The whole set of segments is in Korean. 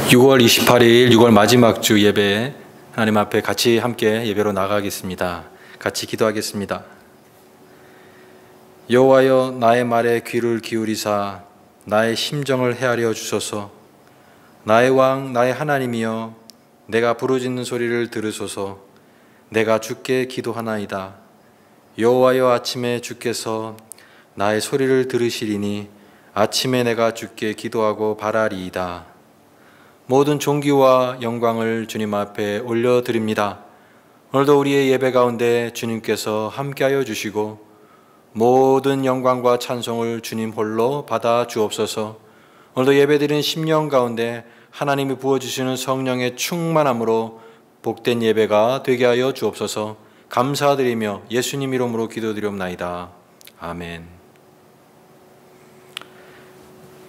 (6월 28일) 6월 마지막 주 예배, 하나님 앞에 같이 함께 예배로 나가겠습니다. 같이 기도하겠습니다. 여호와여, 나의 말에 귀를 기울이사 나의 심정을 헤아려 주소서. 나의 왕, 나의 하나님이여, 내가 부르짖는 소리를 들으소서. 내가 주께 기도하나이다. 여호와여, 아침에 주께서 나의 소리를 들으시리니 아침에 내가 주께 기도하고 바라리이다. 모든 존귀와 영광을 주님 앞에 올려드립니다. 오늘도 우리의 예배 가운데 주님께서 함께하여 주시고 모든 영광과 찬송을 주님 홀로 받아 주옵소서. 오늘도 예배드리는 심령 가운데 하나님이 부어주시는 성령의 충만함으로 복된 예배가 되게 하여 주옵소서. 감사드리며 예수님 이름으로 기도드리옵나이다. 아멘.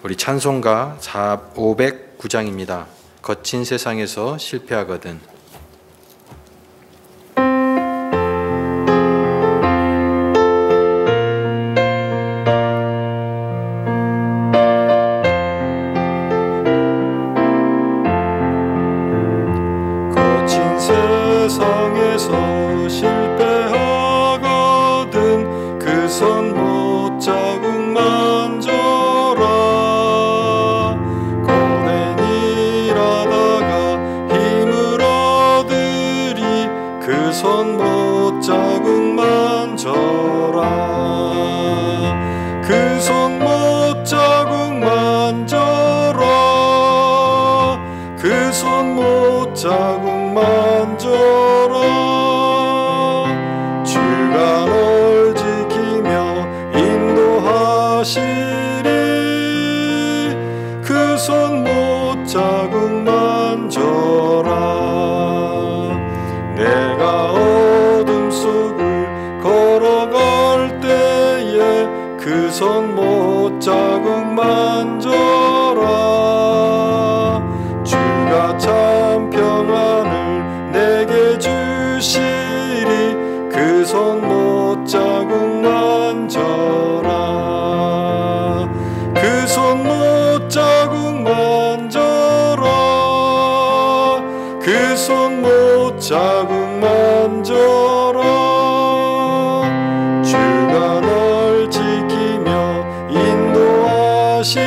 우리 찬송가 509장입니다. 거친 세상에서 실패하거든. 거친 세상에서 실패하거든 그 손 못 자국 만져라. 고된 일하다가 힘을 얻으리 그 손 못 자국 만져라. 그 손 못 자국 만져라. 그 손 못 자국 만져라. 주가 널 지키며 인도하시리. 그 손 못 자국 만져라. 내가 어둠 속을 걸어갈 때에 그 손 못 자국 만져라. 주가 참 평안을 내게 주시리. 그 손 못 자국 만져라. 그 손 못 자국 만져라. 그 손 못 자국 만져라. 주가 널 지키며 인도하시리.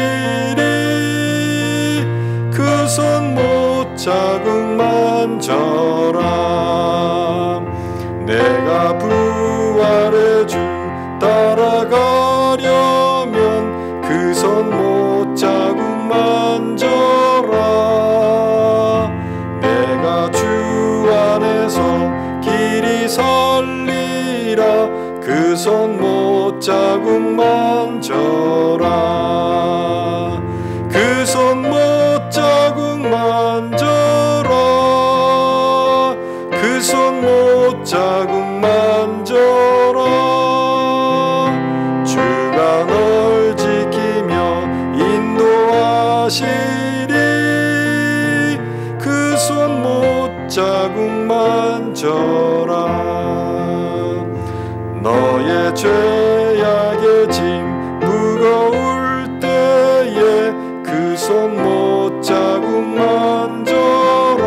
그 손 못 자국 만져라. 내가 부활의 주 따라가려면 그 손 못 자국 만져라. 내가 주 안에서 길이 설리라. 그 손 못 자국 만져라. 그 손 못 자국 만져라. 그 손 못 자국 만져라. 주가 널 지키며 인도하시리. 그 손 못 자국 만져라. 너의 죄악의 짐 무거울 때에 그 손 못 자국 만져라.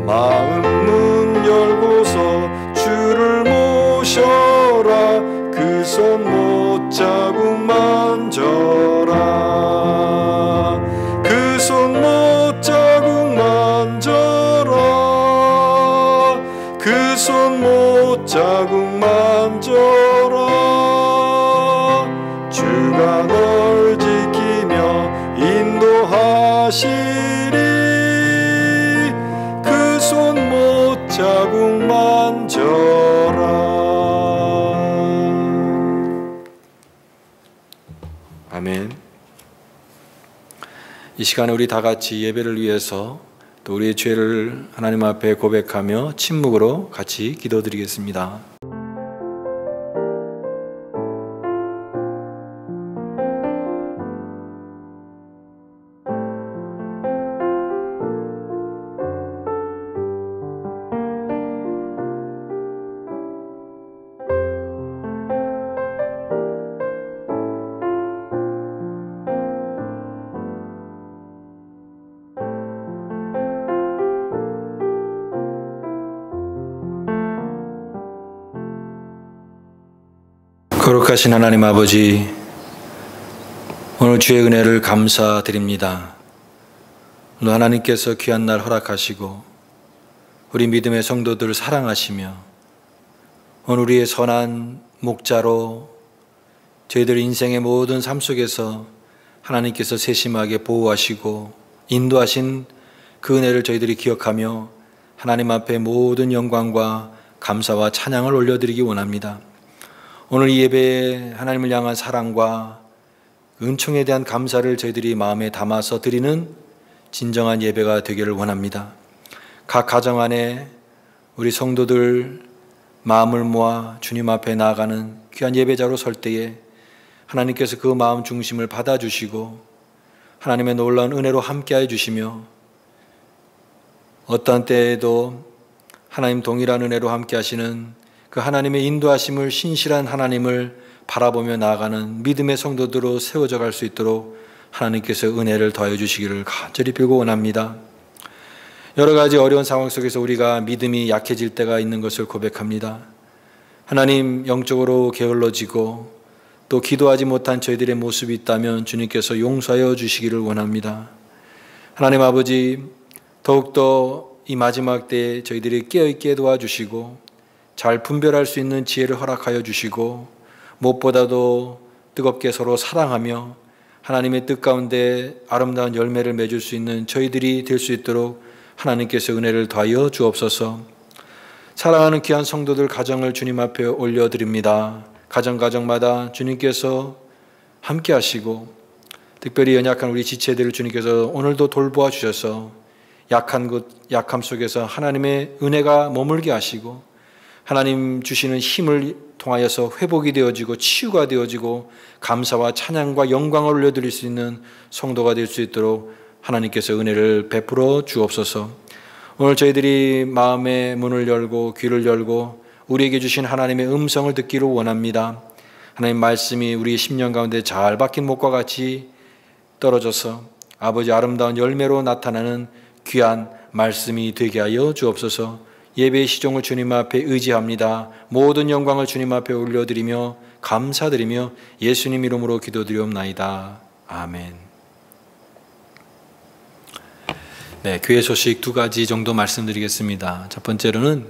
마음 문 열고서 주를 모셔라. 그 손 못 자국 만져라. 그 손 못 자국 만져라. 그 손 못 자국 만져라. 주가 널 지키며 인도하시리. 그 손 못 자국 만져라. 아멘. 이 시간에 우리 다 같이 예배를 위해서 또 우리의 죄를 하나님 앞에 고백하며 침묵으로 같이 기도드리겠습니다. 거룩하신 하나님 아버지, 오늘 주의 은혜를 감사드립니다. 오늘 하나님께서 귀한 날 허락하시고 우리 믿음의 성도들을 사랑하시며 오늘 우리의 선한 목자로 저희들 인생의 모든 삶 속에서 하나님께서 세심하게 보호하시고 인도하신 그 은혜를 저희들이 기억하며 하나님 앞에 모든 영광과 감사와 찬양을 올려드리기 원합니다. 오늘 이 예배에 하나님을 향한 사랑과 은총에 대한 감사를 저희들이 마음에 담아서 드리는 진정한 예배가 되기를 원합니다. 각 가정 안에 우리 성도들 마음을 모아 주님 앞에 나아가는 귀한 예배자로 설 때에 하나님께서 그 마음 중심을 받아주시고 하나님의 놀라운 은혜로 함께해 주시며 어떠한 때에도 하나님 동일한 은혜로 함께 하시는 그 하나님의 인도하심을 신실한 하나님을 바라보며 나아가는 믿음의 성도들로 세워져 갈 수 있도록 하나님께서 은혜를 더해 주시기를 간절히 빌고 원합니다. 여러 가지 어려운 상황 속에서 우리가 믿음이 약해질 때가 있는 것을 고백합니다. 하나님, 영적으로 게을러지고 또 기도하지 못한 저희들의 모습이 있다면 주님께서 용서하여 주시기를 원합니다. 하나님 아버지, 더욱더 이 마지막 때에 저희들이 깨어있게 도와주시고 잘 분별할 수 있는 지혜를 허락하여 주시고 무엇보다도 뜨겁게 서로 사랑하며 하나님의 뜻 가운데 아름다운 열매를 맺을 수 있는 저희들이 될 수 있도록 하나님께서 은혜를 더하여 주옵소서. 사랑하는 귀한 성도들 가정을 주님 앞에 올려드립니다. 가정마다 주님께서 함께 하시고 특별히 연약한 우리 지체들을 주님께서 오늘도 돌보아 주셔서 약함 속에서 하나님의 은혜가 머물게 하시고 하나님 주시는 힘을 통하여서 회복이 되어지고 치유가 되어지고 감사와 찬양과 영광을 올려드릴 수 있는 성도가 될 수 있도록 하나님께서 은혜를 베풀어 주옵소서. 오늘 저희들이 마음의 문을 열고 귀를 열고 우리에게 주신 하나님의 음성을 듣기를 원합니다. 하나님 말씀이 우리의 심령 가운데 잘 박힌 목과 같이 떨어져서 아버지 아름다운 열매로 나타나는 귀한 말씀이 되게 하여 주옵소서. 예배의 시종을 주님 앞에 의지합니다. 모든 영광을 주님 앞에 올려드리며 감사드리며 예수님 이름으로 기도드리옵나이다. 아멘. 네, 교회 소식 두 가지 정도 말씀드리겠습니다. 첫 번째로는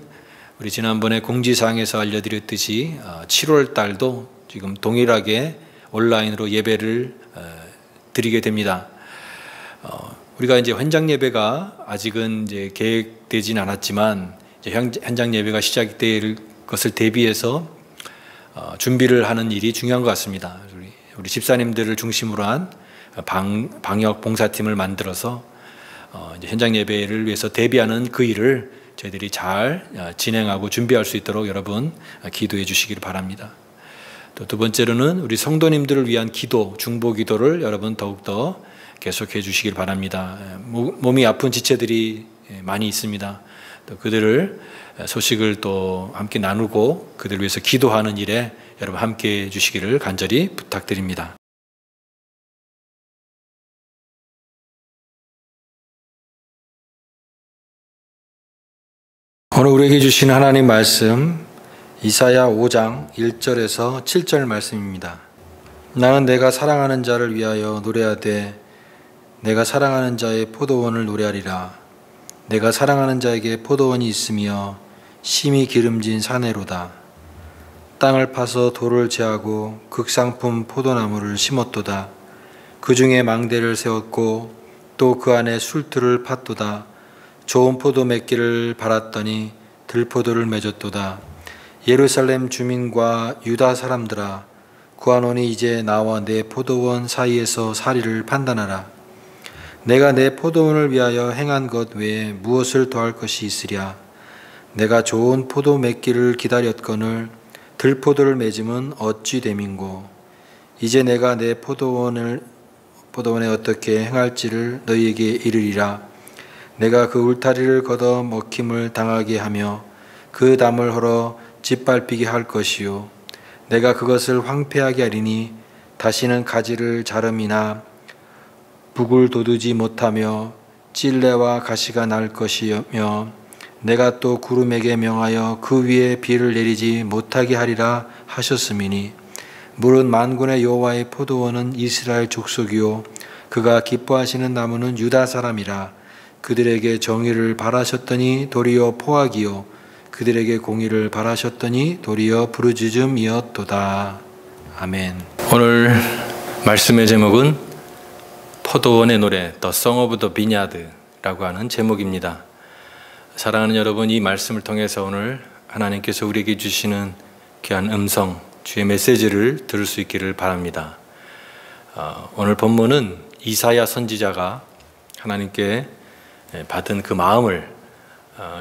우리 지난번에 공지사항에서 알려드렸듯이 7월 달도 지금 동일하게 온라인으로 예배를 드리게 됩니다. 우리가 이제 현장 예배가 아직은 이제 계획되진 않았지만 이제 현장 예배가 시작될 것을 대비해서 준비를 하는 일이 중요한 것 같습니다. 우리 집사님들을 중심으로 한 방역 봉사팀을 만들어서 이제 현장 예배를 위해서 대비하는 그 일을 저희들이 잘 진행하고 준비할 수 있도록 여러분 기도해 주시기를 바랍니다. 또 두 번째로는 우리 성도님들을 위한 기도, 중보 기도를 여러분 더욱더 계속해 주시길 바랍니다. 몸이 아픈 지체들이 많이 있습니다. 또 그들을 소식을 또 함께 나누고 그들을 위해서 기도하는 일에 여러분 함께 해 주시기를 간절히 부탁드립니다. 오늘 우리에게 주신 하나님 말씀 이사야 5장 1절에서 7절 말씀입니다. 나는 내가 사랑하는 자를 위하여 노래하되 내가 사랑하는 자의 포도원을 노래하리라. 내가 사랑하는 자에게 포도원이 있으며 심히 기름진 사내로다. 땅을 파서 돌을 제하고 극상품 포도나무를 심었도다. 그 중에 망대를 세웠고 또 그 안에 술틀을 팠도다. 좋은 포도 맺기를 바랐더니 들포도를 맺었도다. 예루살렘 주민과 유다 사람들아, 구하노니 이제 나와 내 포도원 사이에서 사리를 판단하라. 내가 내 포도원을 위하여 행한 것 외에 무엇을 더할 것이 있으랴. 내가 좋은 포도 맺기를 기다렸거늘 들포도를 맺음은 어찌 됨인고. 이제 내가 내 포도원에 어떻게 행할지를 너희에게 이르리라. 내가 그 울타리를 걷어 먹힘을 당하게 하며 그 담을 헐어 짓밟히게 할 것이요. 내가 그것을 황폐하게 하리니 다시는 가지를 자름이나 북을 돋우지 못하며 찔레와 가시가 날 것이며 내가 또 구름에게 명하여 그 위에 비를 내리지 못하게 하리라 하셨음이니 무릇 만군의 여호와의 포도원은 이스라엘 족속이요 그가 기뻐하시는 나무는 유다 사람이라. 그들에게 정의를 바라셨더니 도리어 포악이요 그들에게 공의를 바라셨더니 도리어 부르짖음이었도다. 아멘. 오늘 말씀의 제목은 포도원의 노래, The Song of the Vineyard라고 하는 제목입니다. 사랑하는 여러분, 이 말씀을 통해서 오늘 하나님께서 우리에게 주시는 귀한 음성, 주의 메시지를 들을 수 있기를 바랍니다. 오늘 본문은 이사야 선지자가 하나님께 받은 그 마음을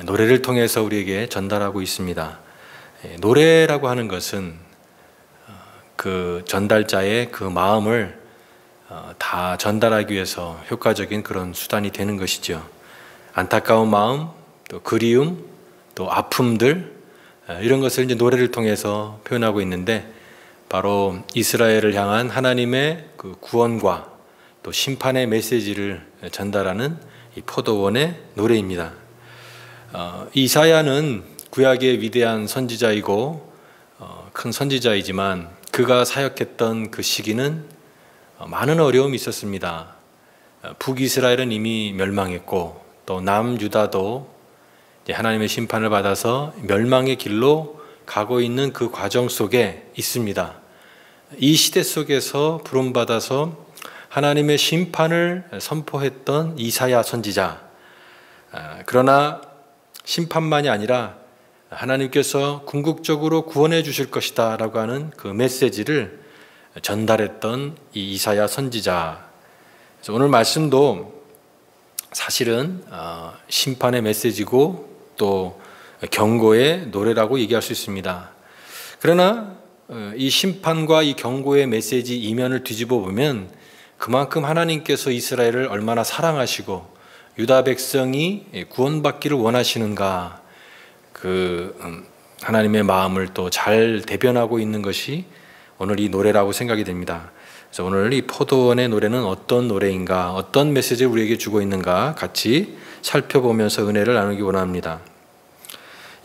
노래를 통해서 우리에게 전달하고 있습니다. 노래라고 하는 것은 그 전달자의 그 마음을 다 전달하기 위해서 효과적인 그런 수단이 되는 것이죠. 안타까운 마음, 또 그리움, 또 아픔들, 이런 것을 이제 노래를 통해서 표현하고 있는데, 바로 이스라엘을 향한 하나님의 그 구원과 또 심판의 메시지를 전달하는 이 포도원의 노래입니다. 이사야는 구약의 위대한 선지자이고 큰 선지자이지만 그가 사역했던 그 시기는 많은 어려움이 있었습니다. 북이스라엘은 이미 멸망했고 또 남유다도 하나님의 심판을 받아서 멸망의 길로 가고 있는 그 과정 속에 있습니다. 이 시대 속에서 부름받아서 하나님의 심판을 선포했던 이사야 선지자. 그러나 심판만이 아니라 하나님께서 궁극적으로 구원해 주실 것이다 라고 하는 그 메시지를 전달했던 이 이사야 선지자. 그래서 오늘 말씀도 사실은 심판의 메시지고 또 경고의 노래라고 얘기할 수 있습니다. 그러나 이 심판과 이 경고의 메시지 이면을 뒤집어 보면 그만큼 하나님께서 이스라엘을 얼마나 사랑하시고 유다 백성이 구원받기를 원하시는가, 그 하나님의 마음을 또 잘 대변하고 있는 것이 오늘 이 노래라고 생각이 됩니다. 그래서 오늘 이 포도원의 노래는 어떤 노래인가, 어떤 메시지를 우리에게 주고 있는가 같이 살펴보면서 은혜를 나누기 원합니다.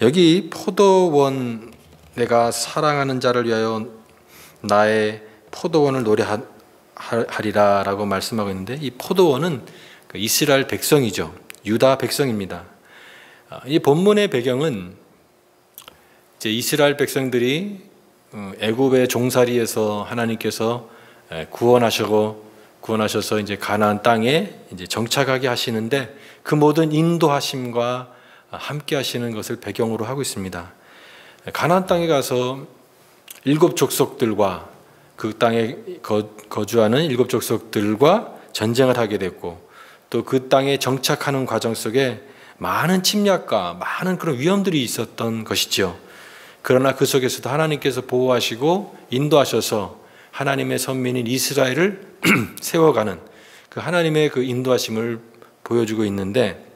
여기 포도원, 내가 사랑하는 자를 위하여 나의 포도원을 노래하리라 라고 말씀하고 있는데, 이 포도원은 이스라엘 백성이죠. 유다 백성입니다. 이 본문의 배경은 이제 이스라엘 백성들이 애굽의 종살이에서 하나님께서 구원하셔서 이제 가나안 땅에 이제 정착하게 하시는데, 그 모든 인도하심과 함께 하시는 것을 배경으로 하고 있습니다. 가나안 땅에 가서 일곱 족속들과 그 땅에 거주하는 일곱 족속들과 전쟁을 하게 됐고, 또 그 땅에 정착하는 과정 속에 많은 침략과 많은 그런 위험들이 있었던 것이죠. 그러나 그 속에서도 하나님께서 보호하시고 인도하셔서 하나님의 선민인 이스라엘을 세워가는 그 하나님의 그 인도하심을 보여주고 있는데,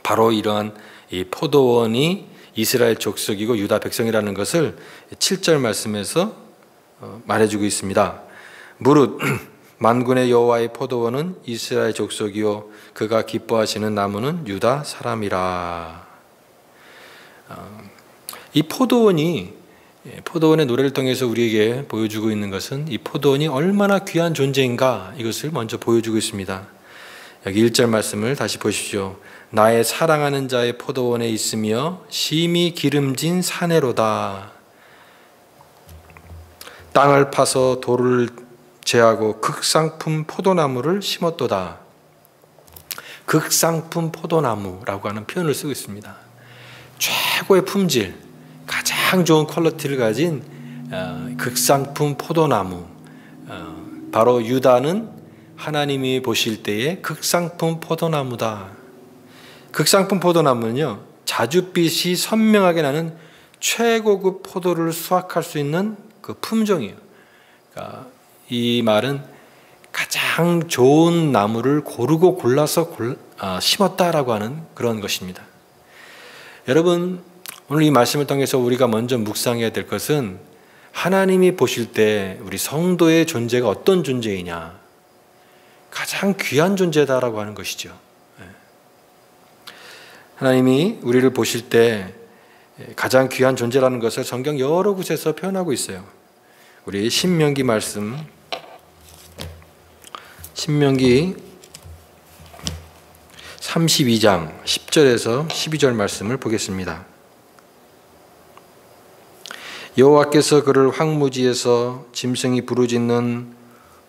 바로 이러한 이 포도원이 이스라엘 족속이고 유다 백성이라는 것을 7절 말씀에서 말해주고 있습니다. 무릇 만군의 여호와의 포도원은 이스라엘 족속이요 그가 기뻐하시는 나무는 유다 사람이라. 이 포도원의 노래를 통해서 우리에게 보여주고 있는 것은 이 포도원이 얼마나 귀한 존재인가, 이것을 먼저 보여주고 있습니다. 여기 1절 말씀을 다시 보십시오. 나의 사랑하는 자의 포도원에 있으며 심히 기름진 사내로다. 땅을 파서 돌을 제하고 극상품 포도나무를 심었도다. 극상품 포도나무라고 하는 표현을 쓰고 있습니다. 최고의 품질, 가장 좋은 퀄리티를 가진 극상품 포도나무. 바로 유다는 하나님이 보실 때의 극상품 포도나무다. 극상품 포도나무는요, 자줏빛이 선명하게 나는 최고급 포도를 수확할 수 있는 그 품종이에요. 그러니까 이 말은 가장 좋은 나무를 고르고 골라서 심었다라고 하는 그런 것입니다. 여러분, 오늘 이 말씀을 통해서 우리가 먼저 묵상해야 될 것은 하나님이 보실 때 우리 성도의 존재가 어떤 존재이냐, 가장 귀한 존재다라고 하는 것이죠. 하나님이 우리를 보실 때 가장 귀한 존재라는 것을 성경 여러 곳에서 표현하고 있어요. 우리 신명기 말씀, 신명기 32장 10절에서 12절 말씀을 보겠습니다. 여호와께서 그를 황무지에서 짐승이 부르짖는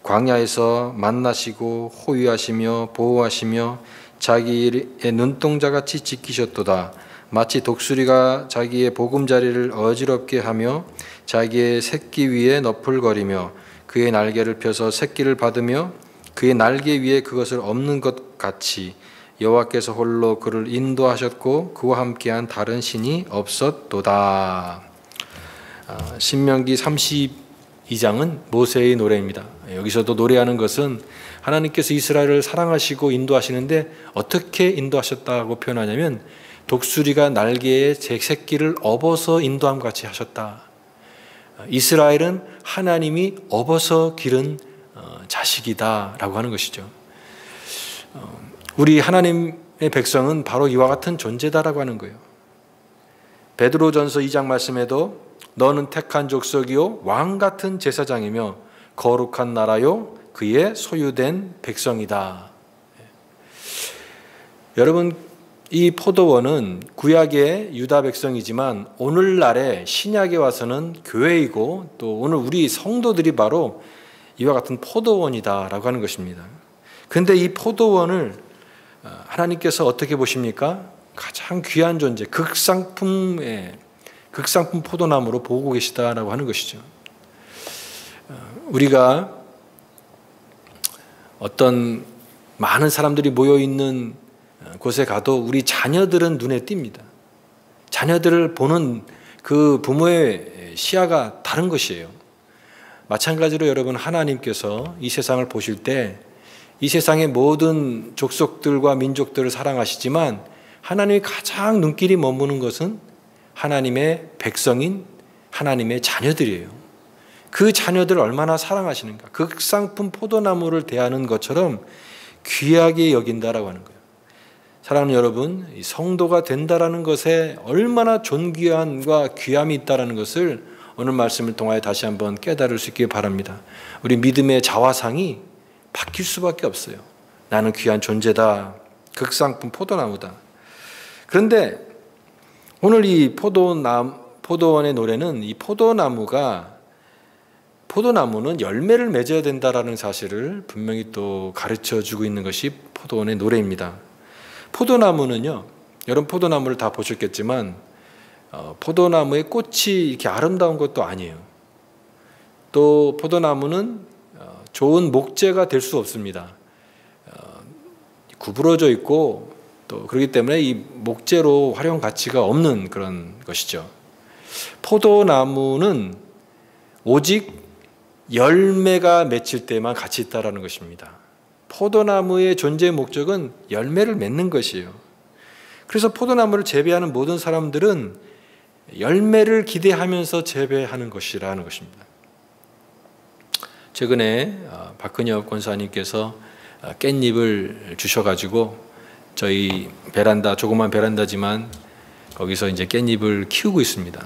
광야에서 만나시고 호위하시며 보호하시며 자기의 눈동자같이 지키셨도다. 마치 독수리가 자기의 보금자리를 어지럽게 하며 자기의 새끼 위에 너풀거리며 그의 날개를 펴서 새끼를 받으며 그의 날개 위에 그것을 엎는 것 같이 여호와께서 홀로 그를 인도하셨고 그와 함께한 다른 신이 없었도다. 신명기 32장은 모세의 노래입니다. 여기서도 노래하는 것은 하나님께서 이스라엘을 사랑하시고 인도하시는데 어떻게 인도하셨다고 표현하냐면 독수리가 날개에 제 새끼를 업어서 인도함 같이 하셨다. 이스라엘은 하나님이 업어서 기른 자식이다라고 하는 것이죠. 우리 하나님의 백성은 바로 이와 같은 존재다라고 하는 거예요. 베드로전서 2장 말씀에도 너는 택한 족속이요 왕 같은 제사장이며 거룩한 나라요 그의 소유된 백성이다. 여러분, 이 포도원은 구약의 유다 백성이지만 오늘날의 신약에 와서는 교회이고 또 오늘 우리 성도들이 바로 이와 같은 포도원이다라고 하는 것입니다. 그런데 이 포도원을 하나님께서 어떻게 보십니까? 가장 귀한 존재, 극상품 포도나무로 보고 계시다라고 하는 것이죠. 우리가 어떤 많은 사람들이 모여 있는 곳에 가도 우리 자녀들은 눈에 띕니다. 자녀들을 보는 그 부모의 시야가 다른 것이에요. 마찬가지로 여러분, 하나님께서 이 세상을 보실 때 이 세상의 모든 족속들과 민족들을 사랑하시지만 하나님이 가장 눈길이 머무는 것은 하나님의 백성인 하나님의 자녀들이에요. 그 자녀들을 얼마나 사랑하시는가. 극상품 포도나무를 대하는 것처럼 귀하게 여긴다라고 하는 거예요. 사랑하는 여러분, 성도가 된다라는 것에 얼마나 존귀함과 귀함이 있다라는 것을 오늘 말씀을 통하여 다시 한번 깨달을 수 있기를 바랍니다. 우리 믿음의 자화상이 바뀔 수밖에 없어요. 나는 귀한 존재다. 극상품 포도나무다. 그런데 오늘 이 포도원의 노래는 이 포도나무는 열매를 맺어야 된다라는 사실을 분명히 또 가르쳐 주고 있는 것이 포도원의 노래입니다. 포도나무는요, 여러분 포도나무를 다 보셨겠지만 포도나무의 꽃이 이렇게 아름다운 것도 아니에요. 또 포도나무는 좋은 목재가 될 수 없습니다. 구부러져 있고 또 그렇기 때문에 이 목재로 활용 가치가 없는 그런 것이죠. 포도나무는 오직 열매가 맺힐 때만 가치 있다라는 것입니다. 포도나무의 존재의 목적은 열매를 맺는 것이에요. 그래서 포도나무를 재배하는 모든 사람들은 열매를 기대하면서 재배하는 것이라는 것입니다. 최근에 박근엽 권사님께서 깻잎을 주셔가지고 저희 베란다, 조그만 베란다지만 거기서 이제 깻잎을 키우고 있습니다.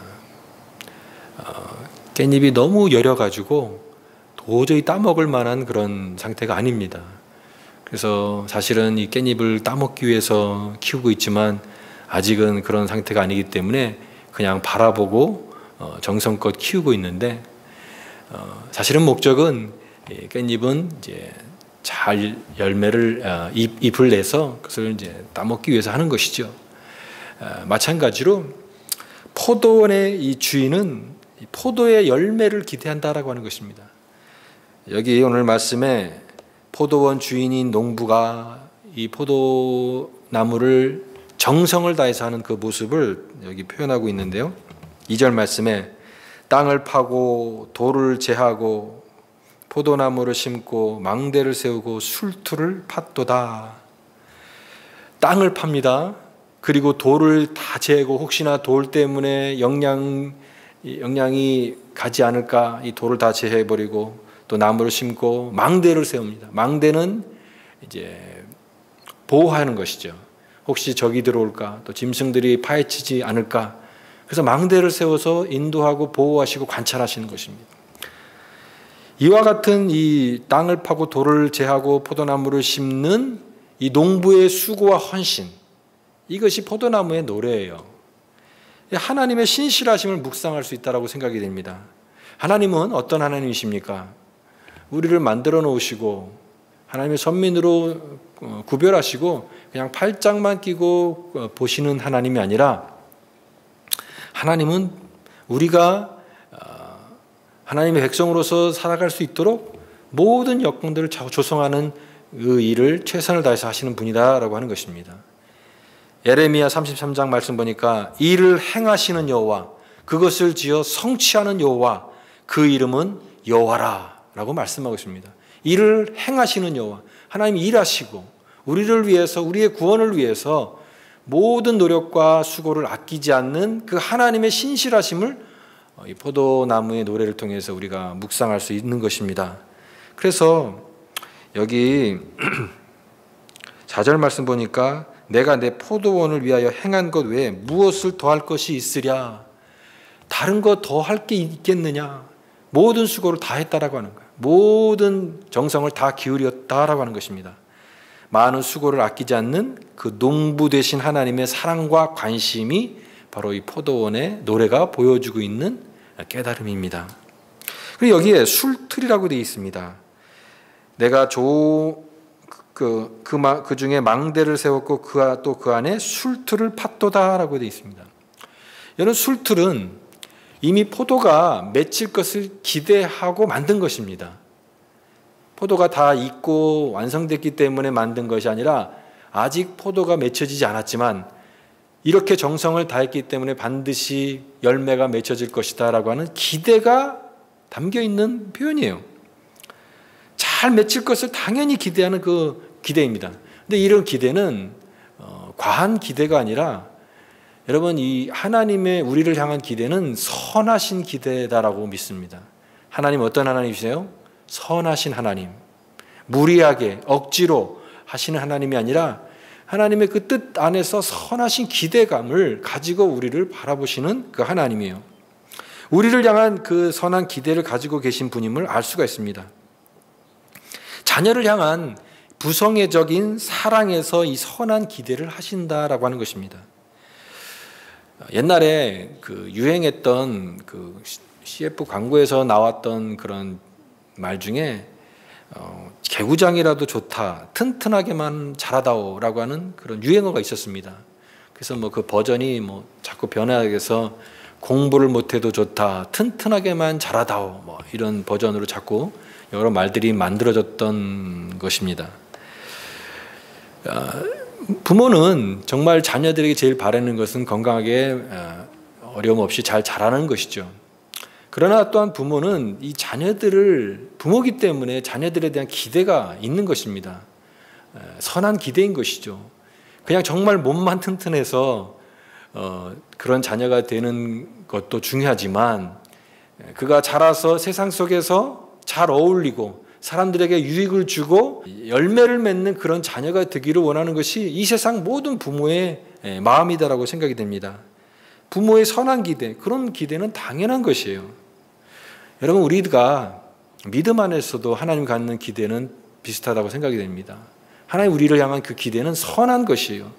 깻잎이 너무 여려가지고 도저히 따먹을 만한 그런 상태가 아닙니다. 그래서 사실은 이 깻잎을 따먹기 위해서 키우고 있지만 아직은 그런 상태가 아니기 때문에 그냥 바라보고 정성껏 키우고 있는데 사실은 목적은 깻잎은 이제 잘 열매를 잎을 내서 그것을 이제 따먹기 위해서 하는 것이죠. 마찬가지로 포도원의 이 주인은 포도의 열매를 기대한다라고 하는 것입니다. 여기 오늘 말씀에 포도원 주인인 농부가 이 포도나무를 정성을 다해서 하는 그 모습을 여기 표현하고 있는데요. 2절 말씀에 땅을 파고 돌을 제하고 포도나무를 심고 망대를 세우고 술투를 팠도다. 땅을 팝니다. 그리고 돌을 다 재고 혹시나 돌 때문에 영양이 가지 않을까 이 돌을 다 제해버리고 또 나무를 심고 망대를 세웁니다. 망대는 이제 보호하는 것이죠. 혹시 적이 들어올까 또 짐승들이 파헤치지 않을까 그래서 망대를 세워서 인도하고 보호하시고 관찰하시는 것입니다. 이와 같은 이 땅을 파고 돌을 제하고 포도나무를 심는 이 농부의 수고와 헌신, 이것이 포도나무의 노래예요. 하나님의 신실하심을 묵상할 수 있다고 생각이 됩니다. 하나님은 어떤 하나님이십니까? 우리를 만들어 놓으시고 하나님의 선민으로 구별하시고 그냥 팔짱만 끼고 보시는 하나님이 아니라, 하나님은 우리가 하나님의 백성으로서 살아갈 수 있도록 모든 여건들을 조성하는 그 일을 최선을 다해서 하시는 분이다라고 하는 것입니다. 예레미야 33장 말씀 보니까 이를 행하시는 여호와, 그것을 지어 성취하는 여호와, 그 이름은 여호와라라고 말씀하고 있습니다. 이를 행하시는 여호와, 하나님이 일하시고 우리를 위해서, 우리의 구원을 위해서 모든 노력과 수고를 아끼지 않는 그 하나님의 신실하심을 이 포도나무의 노래를 통해서 우리가 묵상할 수 있는 것입니다. 그래서 여기 4절 말씀 보니까 내가 내 포도원을 위하여 행한 것 외에 무엇을 더할 것이 있으랴. 다른 거 더 할 게 있겠느냐. 모든 수고를 다 했다라고 하는 거예요. 모든 정성을 다 기울였다라고 하는 것입니다. 많은 수고를 아끼지 않는 그 농부 되신 하나님의 사랑과 관심이 바로 이 포도원의 노래가 보여주고 있는 깨달음입니다. 그리고 여기에 술틀이라고 되어 있습니다. 내가 그 중에 망대를 세웠고 또 그 안에 술틀을 팠도다라고 되어 있습니다. 이런 술틀은 이미 포도가 맺힐 것을 기대하고 만든 것입니다. 포도가 다 익고 완성됐기 때문에 만든 것이 아니라 아직 포도가 맺혀지지 않았지만 이렇게 정성을 다했기 때문에 반드시 열매가 맺혀질 것이다 라고 하는 기대가 담겨 있는 표현이에요. 잘 맺힐 것을 당연히 기대하는 그 기대입니다. 근데 이런 기대는 과한 기대가 아니라, 여러분, 이 하나님의 우리를 향한 기대는 선하신 기대다라고 믿습니다. 하나님 어떤 하나님이세요? 선하신 하나님. 무리하게 억지로 하시는 하나님이 아니라 하나님의 그 뜻 안에서 선하신 기대감을 가지고 우리를 바라보시는 그 하나님이에요. 우리를 향한 그 선한 기대를 가지고 계신 분임을 알 수가 있습니다. 자녀를 향한 부성애적인 사랑에서 이 선한 기대를 하신다라고 하는 것입니다. 옛날에 그 유행했던 그 CF 광고에서 나왔던 그런 말 중에 개구장이라도 좋다, 튼튼하게만 자라다오라고 하는 그런 유행어가 있었습니다. 그래서 뭐 그 버전이 뭐 자꾸 변화해서 공부를 못해도 좋다, 튼튼하게만 자라다오, 뭐 이런 버전으로 자꾸 여러 말들이 만들어졌던 것입니다. 부모는 정말 자녀들에게 제일 바라는 것은 건강하게 어려움 없이 잘 자라는 것이죠. 그러나 또한 부모는 이 자녀들을, 부모기 때문에 자녀들에 대한 기대가 있는 것입니다. 선한 기대인 것이죠. 그냥 정말 몸만 튼튼해서 그런 자녀가 되는 것도 중요하지만, 그가 자라서 세상 속에서 잘 어울리고 사람들에게 유익을 주고 열매를 맺는 그런 자녀가 되기를 원하는 것이 이 세상 모든 부모의 마음이다라고 생각이 됩니다. 부모의 선한 기대, 그런 기대는 당연한 것이에요. 여러분, 우리가 믿음 안에서도 하나님 갖는 기대는 비슷하다고 생각이 됩니다. 하나님 우리를 향한 그 기대는 선한 것이에요.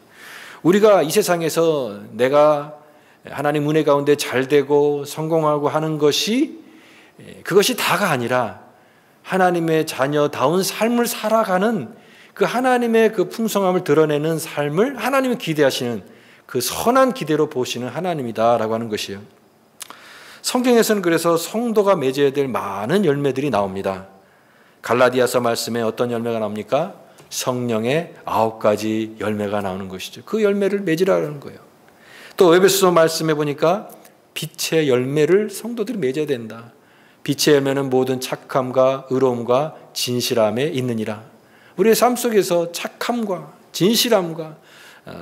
우리가 이 세상에서 내가 하나님 은혜 가운데 잘 되고 성공하고 하는 것이, 그것이 다가 아니라 하나님의 자녀다운 삶을 살아가는 그 하나님의 그 풍성함을 드러내는 삶을 하나님이 기대하시는 그 선한 기대로 보시는 하나님이다라고 하는 것이에요. 성경에서는 그래서 성도가 맺어야 될 많은 열매들이 나옵니다. 갈라디아서 말씀에 어떤 열매가 나옵니까? 성령의 9가지 열매가 나오는 것이죠. 그 열매를 맺으라는 거예요. 또 에베소서 말씀에 보니까 빛의 열매를 성도들이 맺어야 된다. 빛의 열매는 모든 착함과 의로움과 진실함에 있느니라. 우리의 삶 속에서 착함과 진실함과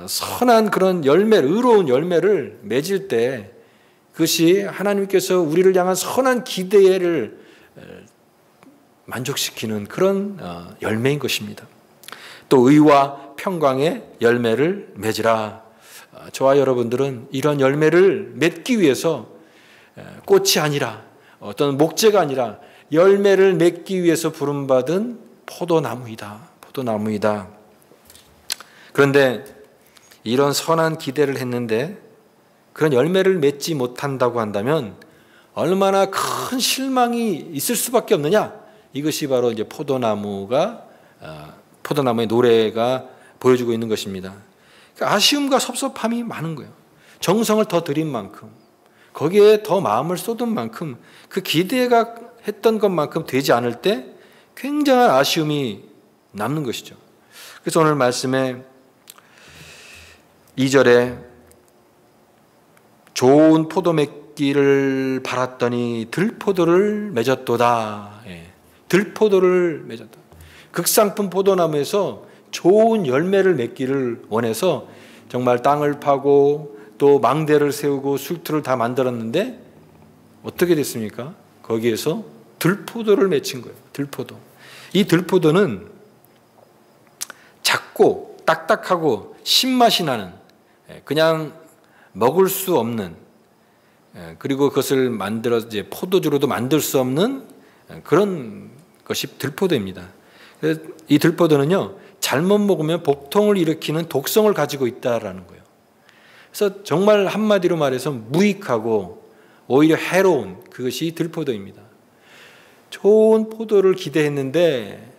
선한 그런 열매를, 의로운 열매를 맺을 때 그것이 하나님께서 우리를 향한 선한 기대를 만족시키는 그런 열매인 것입니다. 또 의와 평강의 열매를 맺으라. 저와 여러분들은 이런 열매를 맺기 위해서 꽃이 아니라, 어떤 목재가 아니라 열매를 맺기 위해서 부름받은 포도나무이다. 포도나무이다. 그런데 이런 선한 기대를 했는데 그런 열매를 맺지 못한다고 한다면 얼마나 큰 실망이 있을 수밖에 없느냐? 이것이 바로 이제 포도나무의 노래가 보여주고 있는 것입니다. 그러니까 아쉬움과 섭섭함이 많은 거예요. 정성을 더 들인 만큼, 거기에 더 마음을 쏟은 만큼, 그 기대가 했던 것만큼 되지 않을 때 굉장한 아쉬움이 남는 것이죠. 그래서 오늘 말씀에 2절에 좋은 포도 맺기를 바랐더니 들포도를 맺었도다. 들포도를 맺었다. 극상품 포도나무에서 좋은 열매를 맺기를 원해서 정말 땅을 파고 또 망대를 세우고 술투를 다 만들었는데 어떻게 됐습니까? 거기에서 들포도를 맺힌 거예요. 들포도. 이 들포도는 작고 딱딱하고 신맛이 나는, 그냥 먹을 수 없는, 그리고 그것을 만들어 이제 포도주로도 만들 수 없는 그런 것이 들포도입니다. 이 들포도는요, 잘못 먹으면 복통을 일으키는 독성을 가지고 있다라는 거예요. 그래서 정말 한마디로 말해서 무익하고 오히려 해로운 그것이 들포도입니다. 좋은 포도를 기대했는데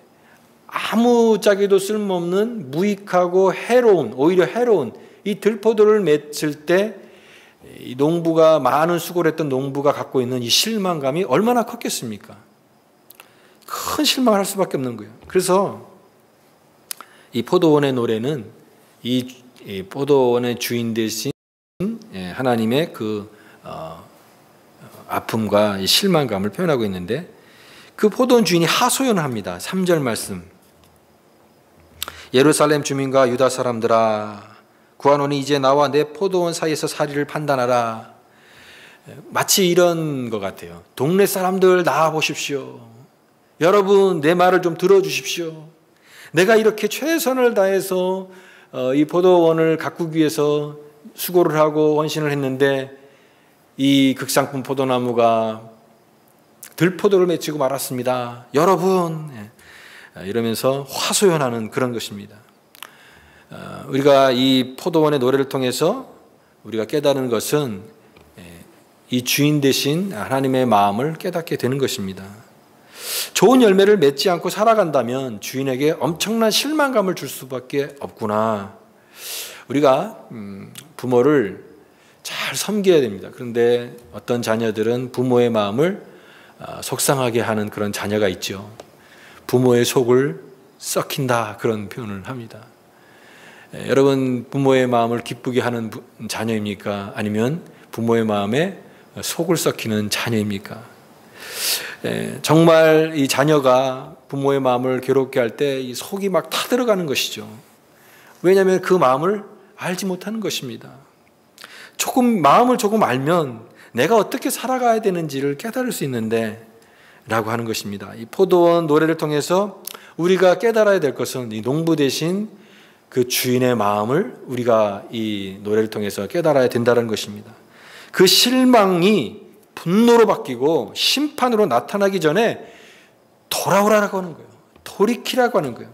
아무짝에도 쓸모없는 무익하고 해로운, 오히려 해로운 이 들포도를 맺을 때 이 농부가, 많은 수고를 했던 농부가 갖고 있는 이 실망감이 얼마나 컸겠습니까? 큰 실망을 할 수밖에 없는 거예요. 그래서 이 포도원의 노래는 이 포도원의 주인 되신 하나님의 그 아픔과 이 실망감을 표현하고 있는데, 그 포도원 주인이 하소연을 합니다. 3절 말씀. 예루살렘 주민과 유다 사람들아, 구하노니 이제 나와 내 포도원 사이에서 사리를 판단하라. 마치 이런 것 같아요. 동네 사람들 나와 보십시오. 여러분 내 말을 좀 들어주십시오. 내가 이렇게 최선을 다해서 이 포도원을 가꾸기 위해서 수고를 하고 헌신을 했는데 이 극상품 포도나무가 들포도를 맺히고 말았습니다. 여러분, 이러면서 화소연하는 그런 것입니다. 우리가 이 포도원의 노래를 통해서 우리가 깨달은 것은 이 주인 되신 하나님의 마음을 깨닫게 되는 것입니다. 좋은 열매를 맺지 않고 살아간다면 주인에게 엄청난 실망감을 줄 수밖에 없구나. 우리가 부모를 잘 섬겨야 됩니다. 그런데 어떤 자녀들은 부모의 마음을 속상하게 하는 그런 자녀가 있죠. 부모의 속을 썩힌다, 그런 표현을 합니다. 여러분 부모의 마음을 기쁘게 하는 자녀입니까? 아니면 부모의 마음에 속을 썩히는 자녀입니까? 정말 이 자녀가 부모의 마음을 괴롭게 할 때 이 속이 막 타들어가는 것이죠. 왜냐하면 그 마음을 알지 못하는 것입니다. 마음을 조금 알면 내가 어떻게 살아가야 되는지를 깨달을 수 있는데 라고 하는 것입니다. 이 포도원 노래를 통해서 우리가 깨달아야 될 것은 이 농부 대신 그 주인의 마음을 우리가 이 노래를 통해서 깨달아야 된다는 것입니다. 그 실망이 분노로 바뀌고 심판으로 나타나기 전에 돌아오라고 하는 거예요. 돌이키라고 하는 거예요.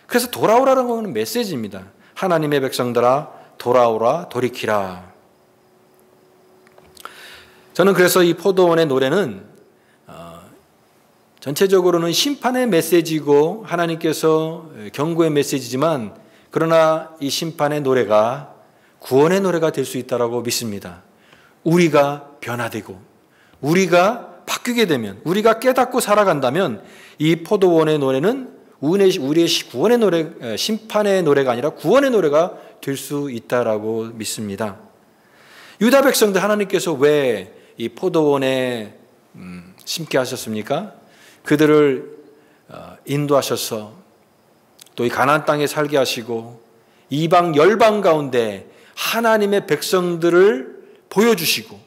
그래서 돌아오라고 하는 메시지입니다. 하나님의 백성들아 돌아오라, 돌이키라. 저는 그래서 이 포도원의 노래는 전체적으로는 심판의 메시지고 하나님께서 경고의 메시지지만, 그러나 이 심판의 노래가 구원의 노래가 될 수 있다고 믿습니다. 우리가 변화되고 우리가 바뀌게 되면, 우리가 깨닫고 살아간다면 이 포도원의 노래는 우리의 구원의 노래, 심판의 노래가 아니라 구원의 노래가 될 수 있다고 믿습니다. 유다 백성들 하나님께서 왜 이 포도원에 심게 하셨습니까? 그들을 인도하셔서 또 이 가나안 땅에 살게 하시고 이방 열방 가운데 하나님의 백성들을 보여주시고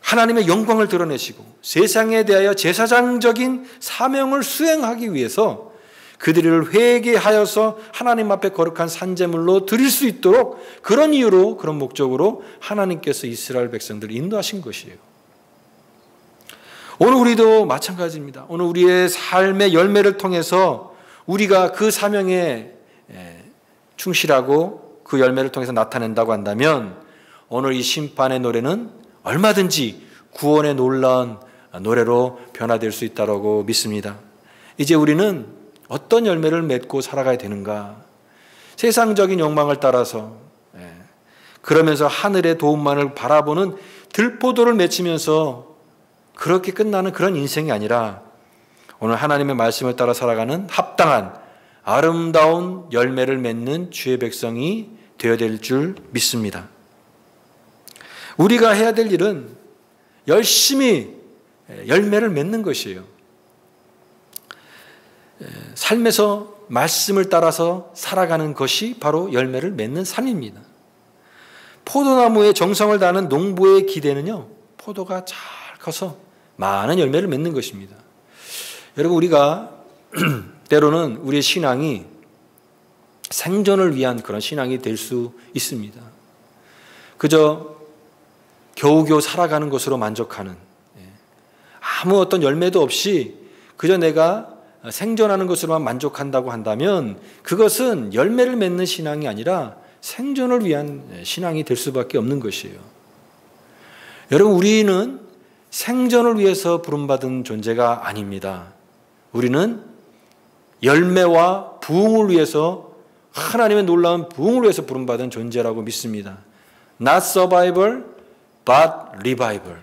하나님의 영광을 드러내시고 세상에 대하여 제사장적인 사명을 수행하기 위해서 그들을 회개하여서 하나님 앞에 거룩한 산제물로 드릴 수 있도록, 그런 이유로, 그런 목적으로 하나님께서 이스라엘 백성들을 인도하신 것이에요. 오늘 우리도 마찬가지입니다. 오늘 우리의 삶의 열매를 통해서 우리가 그 사명에 충실하고 그 열매를 통해서 나타낸다고 한다면 오늘 이 심판의 노래는 얼마든지 구원의 놀라운 노래로 변화될 수 있다고 믿습니다. 이제 우리는 어떤 열매를 맺고 살아가야 되는가? 세상적인 욕망을 따라서 그러면서 하늘의 도움만을 바라보는 들포도를 맺히면서 그렇게 끝나는 그런 인생이 아니라 오늘 하나님의 말씀을 따라 살아가는 합당한 아름다운 열매를 맺는 주의 백성이 되어야 될 줄 믿습니다. 우리가 해야 될 일은 열심히 열매를 맺는 것이에요. 삶에서 말씀을 따라서 살아가는 것이 바로 열매를 맺는 삶입니다. 포도나무에 정성을 다하는 농부의 기대는요, 포도가 잘 커서 많은 열매를 맺는 것입니다. 여러분, 우리가 때로는 우리의 신앙이 생존을 위한 그런 신앙이 될 수 있습니다. 그저 겨우겨우 살아가는 것으로 만족하는, 아무 어떤 열매도 없이 그저 내가 생존하는 것으로만 만족한다고 한다면 그것은 열매를 맺는 신앙이 아니라 생존을 위한 신앙이 될 수밖에 없는 것이에요. 여러분, 우리는 생존을 위해서 부름받은 존재가 아닙니다. 우리는 열매와 부흥을 위해서, 하나님의 놀라운 부흥을 위해서 부름받은 존재라고 믿습니다. Not survival, but revival.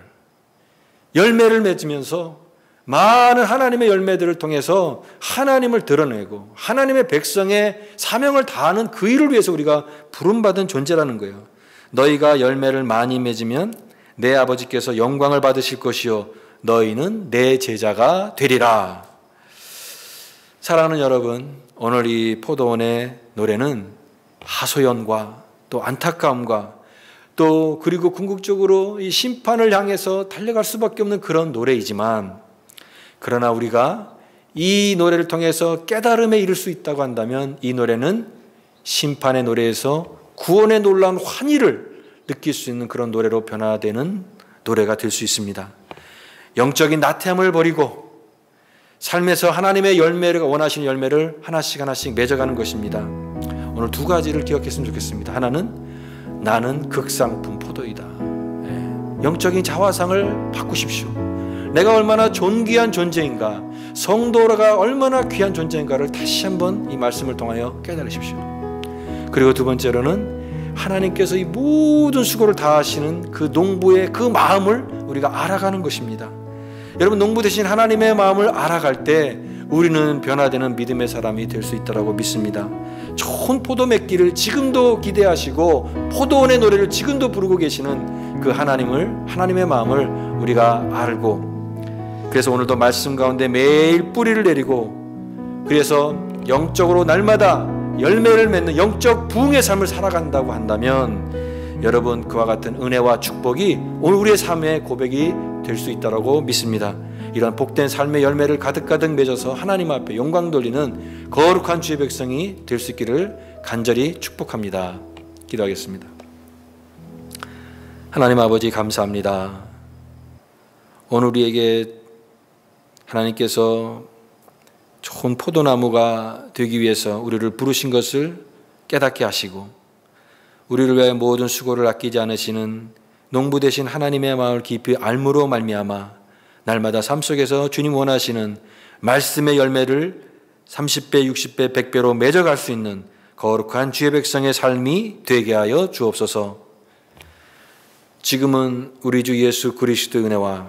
열매를 맺으면서 많은 하나님의 열매들을 통해서 하나님을 드러내고 하나님의 백성의 사명을 다하는 그 일을 위해서 우리가 부름받은 존재라는 거예요. 너희가 열매를 많이 맺으면 내 아버지께서 영광을 받으실 것이요 너희는 내 제자가 되리라. 사랑하는 여러분, 오늘 이 포도원의 노래는 하소연과 또 안타까움과 또 그리고 궁극적으로 이 심판을 향해서 달려갈 수밖에 없는 그런 노래이지만, 그러나 우리가 이 노래를 통해서 깨달음에 이를 수 있다고 한다면 이 노래는 심판의 노래에서 구원의 놀라운 환희를 느낄 수 있는 그런 노래로 변화되는 노래가 될 수 있습니다. 영적인 나태함을 버리고 삶에서 하나님의 열매를, 원하시는 열매를 하나씩 하나씩 맺어가는 것입니다. 오늘 두 가지를 기억했으면 좋겠습니다. 하나는 나는 극상품 포도이다. 영적인 자화상을 바꾸십시오. 내가 얼마나 존귀한 존재인가, 성도가 얼마나 귀한 존재인가를 다시 한번 이 말씀을 통하여 깨달으십시오. 그리고 두 번째로는 하나님께서 이 모든 수고를 다하시는 그 농부의 그 마음을 우리가 알아가는 것입니다. 여러분, 농부 대신 하나님의 마음을 알아갈 때 우리는 변화되는 믿음의 사람이 될 수 있다고 믿습니다. 좋은 포도 맺기를 지금도 기대하시고 포도원의 노래를 지금도 부르고 계시는 그 하나님의 마음을 우리가 알고, 그래서 오늘도 말씀 가운데 매일 뿌리를 내리고, 그래서 영적으로 날마다 열매를 맺는 영적 부흥의 삶을 살아간다고 한다면 여러분, 그와 같은 은혜와 축복이 오늘 우리의 삶의 고백이 될 수 있다고 믿습니다. 이런 복된 삶의 열매를 가득가득 맺어서 하나님 앞에 영광 돌리는 거룩한 주의 백성이 될 수 있기를 간절히 축복합니다. 기도하겠습니다. 하나님 아버지, 감사합니다. 오늘 우리에게 하나님께서 좋은 포도나무가 되기 위해서 우리를 부르신 것을 깨닫게 하시고, 우리를 위해 모든 수고를 아끼지 않으시는 농부 되신 하나님의 마음을 깊이 알므로 말미암아 날마다 삶 속에서 주님 원하시는 말씀의 열매를 30배, 60배, 100배로 맺어갈 수 있는 거룩한 주의 백성의 삶이 되게 하여 주옵소서. 지금은 우리 주 예수 그리스도의 은혜와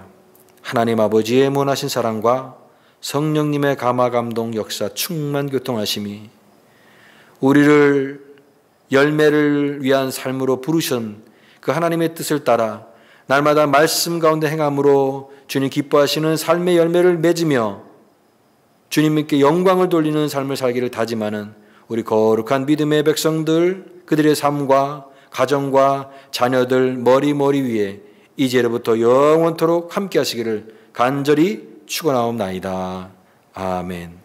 하나님 아버지의 무한하신 사랑과 성령님의 감화 감동 역사 충만 교통하심이 우리를 열매를 위한 삶으로 부르신 그 하나님의 뜻을 따라 날마다 말씀 가운데 행함으로 주님 기뻐하시는 삶의 열매를 맺으며 주님께 영광을 돌리는 삶을 살기를 다짐하는 우리 거룩한 믿음의 백성들, 그들의 삶과 가정과 자녀들 머리 위에 이제로부터 영원토록 함께 하시기를 간절히 축원하옵나이다. 아멘.